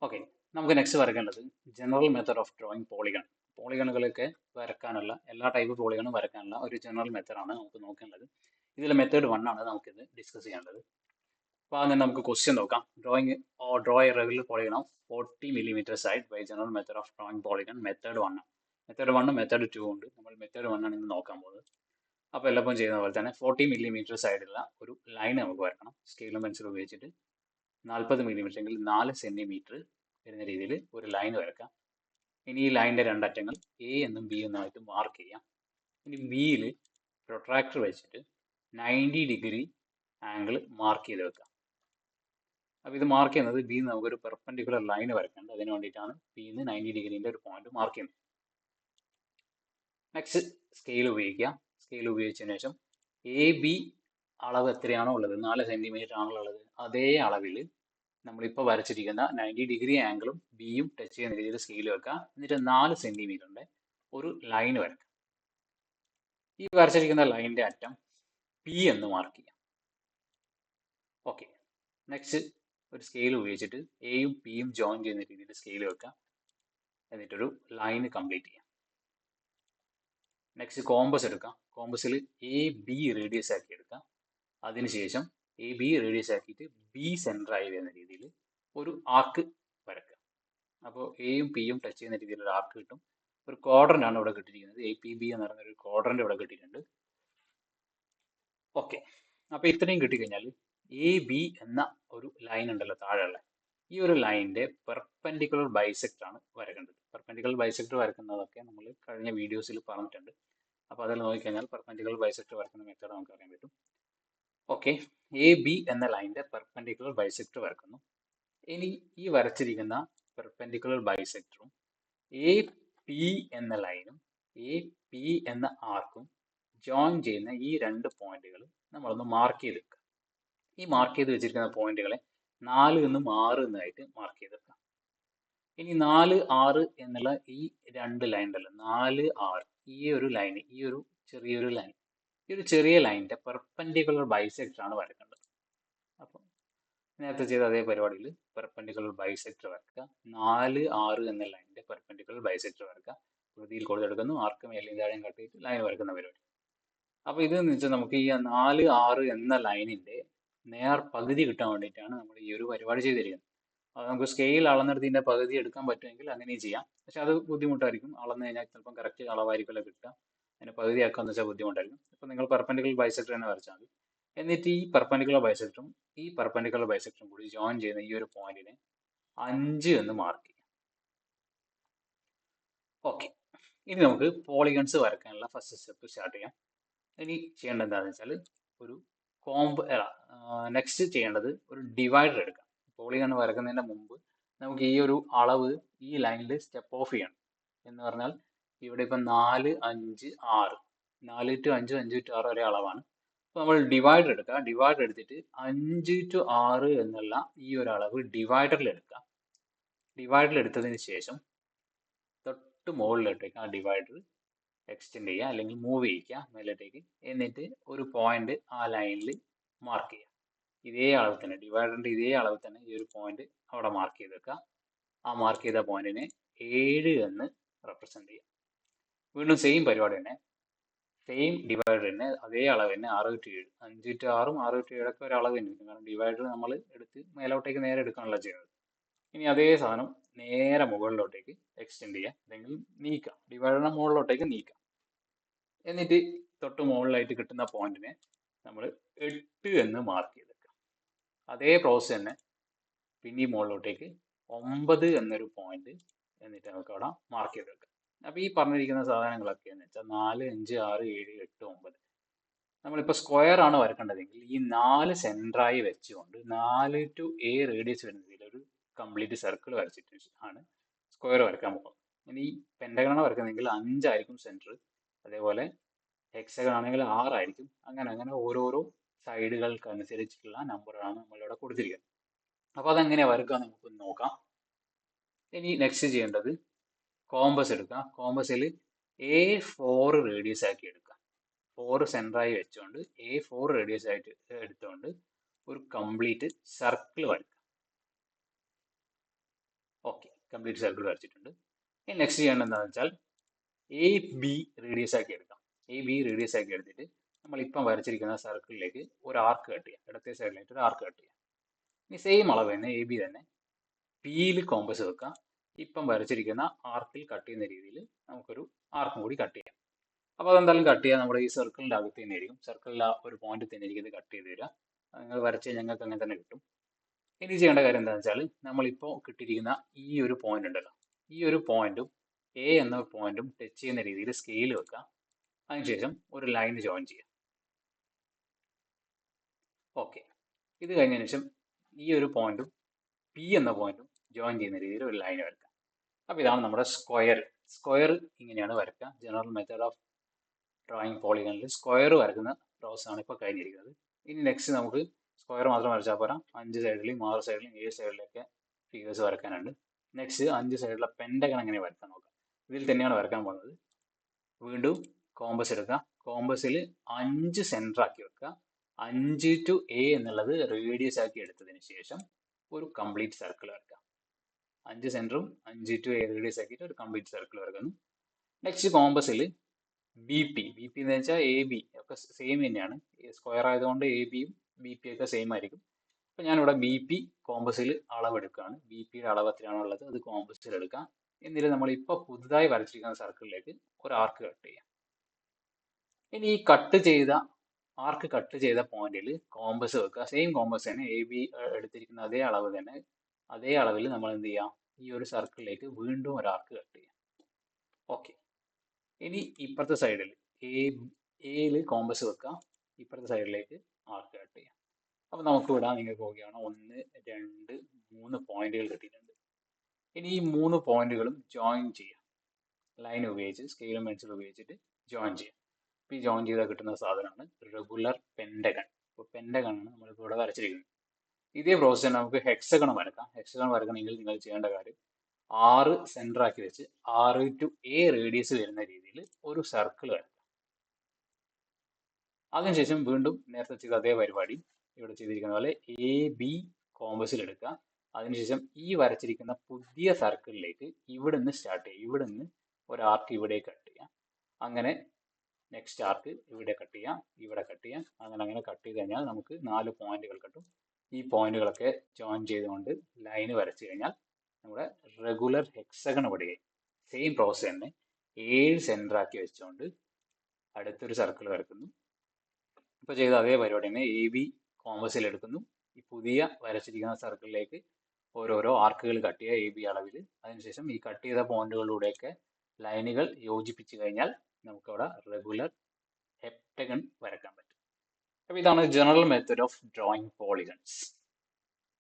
Okay, നമുക്ക് next വരയ്ക്കേണ്ടത് general method of drawing polygon. പോളിഗണുകളൊക്കെ വരക്കാനുള്ള എല്ലാ ടൈപ്പ് പോളിഗണും വരക്കാനുള്ള ഒരു ജനറൽ മെത്തഡാണ് നമുക്ക് നോക്കേണ്ടത്. ഇതിൽ മെത്തേഡ് 1 ആണ് നമുക്കിത് ഡിസ്കസ് ചെയ്യേണ്ടത്. അപ്പോൾ ആദ്യം നമുക്ക് ക്വസ്റ്റ്യൻ നോക്കാം. Draw a regular polygon of 40 mm side by general method of drawing polygon. Method 1. Method 1 method 2 ഉണ്ട്. നമ്മൾ മെത്തേഡ് 1 ആണ് ഇന്ന് നോക്കാൻ പോകുന്നത്. അപ്പോൾ എല്ലാം ചെയ്യുന്ന പോലെ തന്നെ 40 mm സൈഡുള്ള ഒരു ലൈൻ നമുക്ക് വരക്കണം. സ്കെയിലും പെൻസിലും ഉപയോഗിച്ചിട്ട് 40 mm എങ്കിൽ 4 സെന്റിമീറ്റർ വരുന്ന രീതിയിൽ ഒരു ലൈൻ വരക്കാം. ഇനി ഈ ലൈനിന്റെ രണ്ടറ്റങ്ങൾ എ എന്നും ബി എന്നുമായിട്ട് മാർക്ക് ചെയ്യാം. ഇനി ബിയിൽ പ്രൊട്രാക്ടർ വെച്ചിട്ട് 90 ഡിഗ്രി ആംഗിൾ മാർക്ക് ചെയ്ത് വെക്കാം. അപ്പോൾ ഇത് മാർക്ക് ചെയ്യുന്നത് ബി നമുക്കൊരു പെർപെൻഡിക്കുലർ ലൈൻ വരക്കേണ്ടത്. അതിന് വേണ്ടിയിട്ടാണ് ബിന്ന് 90 ഡിഗ്രീൻ്റെ ഒരു പോയിന്റ് മാർക്ക് ചെയ്യുന്നത്. നെക്സ്റ്റ് സ്കെയിൽ ഉപയോഗിക്കുക. സ്കെയിൽ ഉപയോഗിച്ചതിന് ശേഷം എ ബി അളവ് എത്രയാണോ ഉള്ളത്, 4 സെന്റിമീറ്റർ ആണല്ലോ ഉള്ളത്, അതേ അളവിൽ നമ്മളിപ്പോൾ വരച്ചിരിക്കുന്ന 90 ഡിഗ്രി ആംഗിളും ബിയും ടച്ച് ചെയ്യുന്ന രീതിയിൽ സ്കെയിൽ വെക്കുക. എന്നിട്ട് 4 സെന്റിമീറ്ററിന്റെ ഒരു ലൈൻ വരക്കുക. ഈ വരച്ചിരിക്കുന്ന ലൈനിന്റെ അറ്റം പി എന്ന് മാർക്ക് ചെയ്യാം. ഓക്കെ, നെക്സ്റ്റ് ഒരു സ്കെയിൽ ഉപയോഗിച്ചിട്ട് എയും പിയും ജോയിൻ ചെയ്യുന്ന രീതിയിൽ സ്കെയിൽ വെക്കുക. എന്നിട്ടൊരു ലൈൻ കംപ്ലീറ്റ് ചെയ്യാം. നെക്സ്റ്റ് കോമ്പസ് എടുക്കാം. കോമ്പസിൽ എ ബി റേഡിയസ് ആക്കി എടുക്കാം. അതിനുശേഷം എ ബി റേഡിയസ് ആക്കിയിട്ട് ബി സെൻറ്ററായി വരുന്ന രീതിയിൽ ഒരു ആർക്ക് വരക്കുക. അപ്പോൾ എയും പിയും ടച്ച് ചെയ്യുന്ന രീതിയിൽ ഒരു ആർക്ക് കിട്ടും. ഒരു ക്വാഡ്രൻ്റ് ആണ് ഇവിടെ കിട്ടിയിരിക്കുന്നത്. എ പി ബി എന്ന് പറയുന്ന ഒരു ക്വാഡ്രൻ്റ് ഇവിടെ കിട്ടിയിട്ടുണ്ട്. ഓക്കെ, അപ്പോൾ ഇത്രയും കിട്ടിക്കഴിഞ്ഞാൽ എ ബി എന്ന ഒരു ലൈൻ ഉണ്ടല്ലോ താഴെയുള്ള, ഈ ഒരു ലൈനിന്റെ പെർപെൻഡിക്കുലർ ബൈസെക്ടർ ആണ് വരക്കേണ്ടത്. പെർപെൻഡിക്കുലർ ബൈസെക്ടർ വരക്കുന്നതൊക്കെ നമ്മൾ കഴിഞ്ഞ വീഡിയോസിൽ പറഞ്ഞിട്ടുണ്ട്. അപ്പോൾ അതിൽ നോക്കിക്കഴിഞ്ഞാൽ പെർപെൻഡിക്കുലർ ബൈസെക്ടർ വരക്കുന്ന മെത്തേഡ് നമുക്ക് അറിയാൻ പറ്റും. ഓക്കെ, എ ബി എന്ന ലൈനിന്റെ പെർപെൻഡിക്കുലർ ബൈസെക്ടർ വരക്കുന്നു. ഇനി ഈ വരച്ചിരിക്കുന്ന പെർപെൻഡിക്കുലർ ബൈസെക്ടറും എ പി എന്ന ലൈനും എ പി എന്ന ആർക്കും ജോയിൻ ചെയ്യുന്ന ഈ രണ്ട് പോയിന്റുകൾ നമ്മളൊന്ന് മാർക്ക് ചെയ്ത് വെക്കുക. ഈ മാർക്ക് ചെയ്ത് വെച്ചിരിക്കുന്ന പോയിന്റുകളെ 4 എന്നും 6 എന്നായിട്ട് മാർക്ക് ചെയ്ത് വെക്കാം. ഇനി 4, 6 എന്നുള്ള ഈ രണ്ട് ലൈൻ ഉണ്ടല്ലോ, 4, 6, ഈ ഒരു ലൈൻ, ഈ ഒരു ചെറിയൊരു ലൈൻ, ഈ ഒരു ചെറിയ ലൈനിന്റെ പെർപെൻഡിക്കുലർ ബൈസെക്ടർ ആണ് വരക്കേണ്ടത്. അപ്പം നേരത്തെ ചെയ്ത അതേ പരിപാടിയിൽ പെർപെൻഡിക്കുലർ ബൈസെക്ടർ വരക്കുക. 4, 6 എന്ന ലൈനിന്റെ പെർപെൻഡിക്കുലർ ബൈസെക്ടർ വരക്കുക. പ്രതിയിൽ കൊടുത്തെടുക്കുന്നു, ആർക്ക് മേലെയും താഴെയും കട്ട് ചെയ്തിട്ട് ലൈൻ വരക്കുന്ന പരിപാടി. അപ്പോൾ ഇത് എന്ന് വെച്ചാൽ നമുക്ക് ഈ 4, 6 എന്ന ലൈനിന്റെ നേർ പകുതി കിട്ടാൻ വേണ്ടിയിട്ടാണ് നമ്മൾ ഈ ഒരു പരിപാടി ചെയ്തിരിക്കുന്നത്. അത് നമുക്ക് സ്കെയിൽ അളന്നെടുത്ത് ഇതിന്റെ പകുതി എടുക്കാൻ പറ്റുമെങ്കിൽ അങ്ങനെയും ചെയ്യാം. പക്ഷെ അത് ബുദ്ധിമുട്ടായിരിക്കും. അളന്ന് കഴിഞ്ഞാൽ ചിലപ്പം കറക്റ്റ് അളവായിരിക്കില്ല കിട്ടുക. അതിനെ പകുതിയാക്കാന്ന് വെച്ചാൽ ബുദ്ധിമുട്ടായിരിക്കും. അപ്പോൾ നിങ്ങൾ പെർപെൻഡിക്കുലർ ബൈസെക്ടർ തന്നെ വരച്ചാൽ മതി. എന്നിട്ട് ഈ പെർപെൻഡിക്കുലർ ബൈസെക്ടറും ഈ പെർപെൻഡിക്കുലർ ബൈസെക്ടറും കൂടി ജോയിൻ ചെയ്യുന്ന ഈ ഒരു പോയിന്റിനെ 5 എന്ന് മാർക്ക് ചെയ്യാം. ഓക്കെ, ഇനി നമുക്ക് പോളിഗൺസ് വരയ്ക്കാനുള്ള ഫസ്റ്റ് സ്റ്റെപ്പ് സ്റ്റാർട്ട് ചെയ്യാം. ഇനി ചെയ്യേണ്ടത് എന്താണെന്ന് വെച്ചാൽ ഒരു നെക്സ്റ്റ് ചെയ്യേണ്ടത് ഒരു ഡിവൈഡർ എടുക്കാം. പോളിഗൺ വരക്കുന്നതിന് മുമ്പ് നമുക്ക് ഈ ഒരു അളവ് ഈ ലൈനിൽ സ്റ്റെപ്പ് ഓഫ് ചെയ്യണം. എന്ന് പറഞ്ഞാൽ ഇവിടെ ഇപ്പം 4, 5, 6, 4 to 5, 5 to 6 ഒരേ അളവാണ്. അപ്പോൾ നമ്മൾ ഡിവൈഡർ എടുക്കുക. ഡിവൈഡർ എടുത്തിട്ട് 5 to 6 എന്നുള്ള ഈ ഒരു അളവ് ഡിവൈഡറിൽ എടുക്കുക. ഡിവൈഡറിൽ എടുത്തതിന് ശേഷം തൊട്ട് മുകളിലോട്ടേക്ക് ആ ഡിവൈഡർ എക്സ്റ്റെൻഡ് ചെയ്യുക, അല്ലെങ്കിൽ മൂവ് ചെയ്യിക്കുക മേലോട്ടേക്ക്. എന്നിട്ട് ഒരു പോയിന്റ് ആ ലൈനിൽ മാർക്ക് ചെയ്യുക. ഇതേ അളവ് തന്നെ, ഡിവൈഡറിന്റെ ഇതേ അളവ് തന്നെ ഈ ഒരു പോയിന്റ് അവിടെ മാർക്ക് ചെയ്ത് വെക്കുക. ആ മാർക്ക് ചെയ്ത പോയിന്റിനെ 7 എന്ന് റെപ്രസെന്റ് ചെയ്യുക. വീണ്ടും സെയിം പരിപാടി തന്നെ, സെയിം ഡിവൈഡർ തന്നെ, അതേ അളവ് തന്നെ, 6 to 7, 5 to 6ഉം 6 to 7 ഒക്കെ ഒരു അളവ് തന്നെ. കാരണം ഡിവൈഡർ നമ്മൾ എടുത്ത് മേലോട്ടേക്ക് നേരെ എടുക്കാനുള്ള ചെയ്യുന്നത്. ഇനി അതേ സാധനം നേരെ മുകളിലോട്ടേക്ക് എക്സ്റ്റെൻഡ് ചെയ്യുക, അല്ലെങ്കിൽ നീക്കാം, ഡിവൈഡറിനെ മുകളിലോട്ടേക്ക് നീക്കാം. എന്നിട്ട് തൊട്ട് മുകളിലായിട്ട് കിട്ടുന്ന പോയിന്റിനെ നമ്മൾ 8 എന്ന് മാർക്ക് ചെയ്ത് വെക്കാം. അതേ പ്രോസസ് തന്നെ പിന്നെ മുകളിലോട്ടേക്ക് 9 എന്നൊരു പോയിന്റ് എന്നിട്ട് നമുക്ക് അവിടെ മാർക്ക് ചെയ്ത് വെക്കാം. അപ്പോൾ ഈ പറഞ്ഞിരിക്കുന്ന സാധനങ്ങളൊക്കെ എന്ന് വെച്ചാൽ 4, 5, 6, 7, 8, 9. നമ്മളിപ്പോൾ സ്ക്വയർ ആണ് വരക്കേണ്ടതെങ്കിൽ ഈ 4 സെൻറ്ററായി വെച്ചുകൊണ്ട് 4 to a റേഡിയസ് വരുന്ന രീതിയിൽ ഒരു കംപ്ലീറ്റ് സർക്കിൾ വരച്ചിട്ട് ആണ് സ്ക്വയർ വരക്കാൻ പോകുന്നത്. ഇനി ഈ പെൻറ്റഗൺ ആണ് വരക്കുന്നതെങ്കിൽ 5 ആയിരിക്കും സെൻറ്റർ, അതേപോലെ ഹെക്സഗൺ ആണെങ്കിൽ 6 ആയിരിക്കും. അങ്ങനെ അങ്ങനെ ഓരോരോ സൈഡുകൾക്ക് അനുസരിച്ചിട്ടുള്ള നമ്പറാണ് നമ്മളിവിടെ കൊടുത്തിരിക്കുന്നത്. അപ്പോൾ അതെങ്ങനെയാണ് വരക്കുക നമുക്ക് നോക്കാം. ഇനി നെക്സ്റ്റ് ചെയ്യേണ്ടത് കോമ്പസ് എടുക്കുക. കോമ്പസിൽ A4 റേഡിയസ് ആക്കി എടുക്കുക. 4 സെൻറ്ററായി വെച്ചുകൊണ്ട് A4 റേഡിയസ് ആയിട്ട് എടുത്തുകൊണ്ട് ഒരു കംപ്ലീറ്റ് സർക്കിൾ വരക്കുക. കംപ്ലീറ്റ് സർക്കിൾ വരച്ചിട്ടുണ്ട്. ഇനി നെക്സ്റ്റ് ചെയ്യേണ്ടത് എന്താണെന്ന് വെച്ചാൽ എ ബി റേഡിയസ് ആക്കി എടുക്കാം. എ ബി റേഡിയസ് ആക്കി എടുത്തിട്ട് നമ്മൾ ഇപ്പം വരച്ചിരിക്കുന്ന സർക്കിളിലേക്ക് ഒരു ആർക്ക് കട്ട് ചെയ്യാം. ഇടത്തെ സൈഡിലായിട്ട് ഒരു ആർക്ക് കട്ട് ചെയ്യാം. ഇനി സെയിം അളവ് തന്നെ എ ബി തന്നെ പിയിൽ കോമ്പസ് വെക്കാം. ഇപ്പം വരച്ചിരിക്കുന്ന ആർക്കിൽ കട്ട് ചെയ്യുന്ന രീതിയിൽ നമുക്കൊരു ആർക്കും കൂടി കട്ട് ചെയ്യാം. അപ്പോൾ അതെന്തായാലും കട്ട് ചെയ്യാം. നമ്മുടെ ഈ സർക്കിളിൻ്റെ അകത്ത് തന്നെ ആയിരിക്കും, സർക്കിളിലെ ഒരു പോയിന്റ് തന്നെ ആയിരിക്കും ഇത് കട്ട് ചെയ്ത് തരിക. നിങ്ങൾ വരച്ച് ഞങ്ങൾക്ക് അങ്ങനെ തന്നെ കിട്ടും. ഇനി ചെയ്യേണ്ട കാര്യം എന്താണെന്ന് വെച്ചാൽ നമ്മളിപ്പോൾ കിട്ടിയിരിക്കുന്ന ഈ ഒരു പോയിന്റ് ഉണ്ടല്ലോ, ഈ ഒരു പോയിന്റും എ എന്ന പോയിന്റും ടച്ച് ചെയ്യുന്ന രീതിയിൽ സ്കെയിൽ വെക്കുക. അതിനുശേഷം ഒരു ലൈൻ ജോയിൻ ചെയ്യാം. ഓക്കെ, ഇത് കഴിഞ്ഞതിന് ശേഷം ഈ ഒരു പോയിന്റും പി എന്ന പോയിന്റും ജോയിൻ ചെയ്യുന്ന രീതിയിൽ ഒരു ലൈൻ വരയ്ക്കാം. അപ്പോൾ ഇതാണ് നമ്മുടെ സ്ക്വയർ. സ്ക്വയർ ഇങ്ങനെയാണ് വരയ്ക്കുക. ജനറൽ മെത്തേഡ് ഓഫ് ഡ്രോയിങ് പോളിഗണിൽ സ്ക്വയർ വരയ്ക്കുന്ന പ്രോസസ് ആണ് ഇപ്പോൾ കഴിഞ്ഞിരിക്കുന്നത്. ഇനി നെക്സ്റ്റ് നമുക്ക് സ്ക്വയർ മാത്രം വരച്ചാൽ പോരാ, 5 സൈഡിലും 6 സൈഡിലും 7 സൈഡിലൊക്കെ ഫിഗേഴ്സ് വരയ്ക്കാനുണ്ട്. നെക്സ്റ്റ് 5 സൈഡിലെ പെൻഡഗൺ എങ്ങനെ വരയ്ക്കാൻ നോക്കാം. ഇതിൽ തന്നെയാണ് വരയ്ക്കാൻ പോകുന്നത്. വീണ്ടും കോമ്പസ് എടുക്കുക. കോമ്പസിൽ 5 സെൻറ്റർ ആക്കി വെക്കുക. 5 to A എന്നുള്ളത് റേഡിയസ് ആക്കി എടുത്തതിന് ശേഷം ഒരു കംപ്ലീറ്റ് സർക്കിൾ വരയ്ക്കുക. 5 സെൻറ്ററും 5 to A റേഡിയസ് ആക്കിയിട്ട് ഒരു കംപ്ലീറ്റ് സർക്കിൾ വരയ്ക്കുന്നു. നെക്സ്റ്റ് കോമ്പസിൽ ബി പി എന്ന് വെച്ചാൽ എ ബി ഒക്കെ സെയിം തന്നെയാണ്. സ്ക്വയർ ആയതുകൊണ്ട് എ ബിയും ബി പി ഒക്കെ സെയിം ആയിരിക്കും. അപ്പോൾ ഞാനിവിടെ ബി പി കോമ്പസിൽ അളവെടുക്കുകയാണ്. ബി പിയുടെ അളവ് എത്രയാണുള്ളത് അത് കോമ്പസിൽ എടുക്കാം. എന്നിട്ട് നമ്മൾ ഇപ്പോൾ പുതുതായി വരച്ചിരിക്കുന്ന സർക്കിളിലേക്ക് ഒരു ആർക്ക് കട്ട് ചെയ്യാം. ഇനി ഈ ആർക്ക് കട്ട് ചെയ്ത പോയിന്റിൽ കോമ്പസ് വെക്കുക. സെയിം കോമ്പസ് തന്നെ, എ ബി എടുത്തിരിക്കുന്ന അതേ അളവ് തന്നെ, അതേ അളവിൽ നമ്മൾ എന്ത് ചെയ്യാം, ഈ ഒരു സർക്കിളിലേക്ക് വീണ്ടും ഒരു ആർക്ക് കട്ട് ചെയ്യാം. ഓക്കെ, ഇനി ഇപ്പുറത്തെ സൈഡിൽ എയിൽ കോമ്പസ് വെക്കുക. ഇപ്പുറത്തെ സൈഡിലേക്ക് ആർക്ക് കട്ട് ചെയ്യാം. അപ്പോൾ നമുക്ക് വിടാൻ നിങ്ങൾക്ക് നോക്കിയാണ് 1, 2, 3 പോയിന്റുകൾ കിട്ടിയിട്ടുണ്ട്. ഇനി ഈ 3 പോയിന്റുകളും ജോയിൻ ചെയ്യാം. ലൈൻ ഉപയോഗിച്ച് സ്കെയിലും പെൻസിലും ഉപയോഗിച്ചിട്ട് ജോയിൻ ചെയ്യാം. ഈ ജോയിൻ ചെയ്താൽ കിട്ടുന്ന സാധനമാണ് റെഗുലർ പെൻഡഗൺ. ഇപ്പോൾ പെൻഡഗൺ ആണ് നമ്മളിപ്പോൾ ഇവിടെ വരച്ചിരിക്കുന്നത്. ഇതേ പ്രോസസ് നമുക്ക് ഹെക്സഗൺ വരക്കാം. ഹെക്സഗൺ വരക്കണമെങ്കിൽ നിങ്ങൾ ചെയ്യേണ്ട കാര്യം 6 സെൻറ്റർ ആക്കി വെച്ച് 6 to A റേഡിയസ് വരുന്ന രീതിയിൽ ഒരു സർക്കിൾ വരക്കാം. അതിനുശേഷം വീണ്ടും നേരത്തെ ചെയ്ത അതേ പരിപാടി ഇവിടെ ചെയ്തിരിക്കുന്ന പോലെ എ ബി കോമ്പസിൽ എടുക്കുക. അതിനുശേഷം ഈ വരച്ചിരിക്കുന്ന പുതിയ സർക്കിളിലേക്ക് ഇവിടുന്ന് സ്റ്റാർട്ട് ചെയ്യുക. ഇവിടുന്ന് ഒരു ആർക്ക് ഇവിടെ കട്ട് ചെയ്യാം. അങ്ങനെ നെക്സ്റ്റ് ആർക്ക് ഇവിടെ കട്ട് ചെയ്യാം, ഇവിടെ കട്ട് ചെയ്യാം. അങ്ങനെ കട്ട് ചെയ്ത് കഴിഞ്ഞാൽ നമുക്ക് 4 പോയിന്റുകൾ കിട്ടും. ഈ പോയിന്റുകളൊക്കെ ജോയിൻ ചെയ്തുകൊണ്ട് ലൈന് വരച്ചു കഴിഞ്ഞാൽ നമ്മുടെ റെഗുലർ ഹെക്സഗൺ ഇവിടെയായി. സെയിം പ്രോസസ് തന്നെ 7 സെൻറ്റർ ആക്കി വെച്ചുകൊണ്ട് അടുത്തൊരു സർക്കിൾ വരക്കുന്നു. ഇപ്പോൾ ചെയ്ത അതേ പരിപാടി തന്നെ എ ബി കോമ്പസിൽ എടുക്കുന്നു. ഈ പുതിയ വരച്ചിരിക്കുന്ന സർക്കിളിലേക്ക് ഓരോരോ ആർക്കുകൾ കട്ട് ചെയ്യുക എ ബി അളവിൽ. അതിനുശേഷം ഈ കട്ട് ചെയ്ത പോയിന്റുകളിലൂടെയൊക്കെ ലൈനുകൾ യോജിപ്പിച്ച് കഴിഞ്ഞാൽ നമുക്കവിടെ റെഗുലർ ഹെപ്റ്റഗൺ വരക്കാൻ പറ്റും. അപ്പോൾ ഇതാണ് general method of drawing polygons.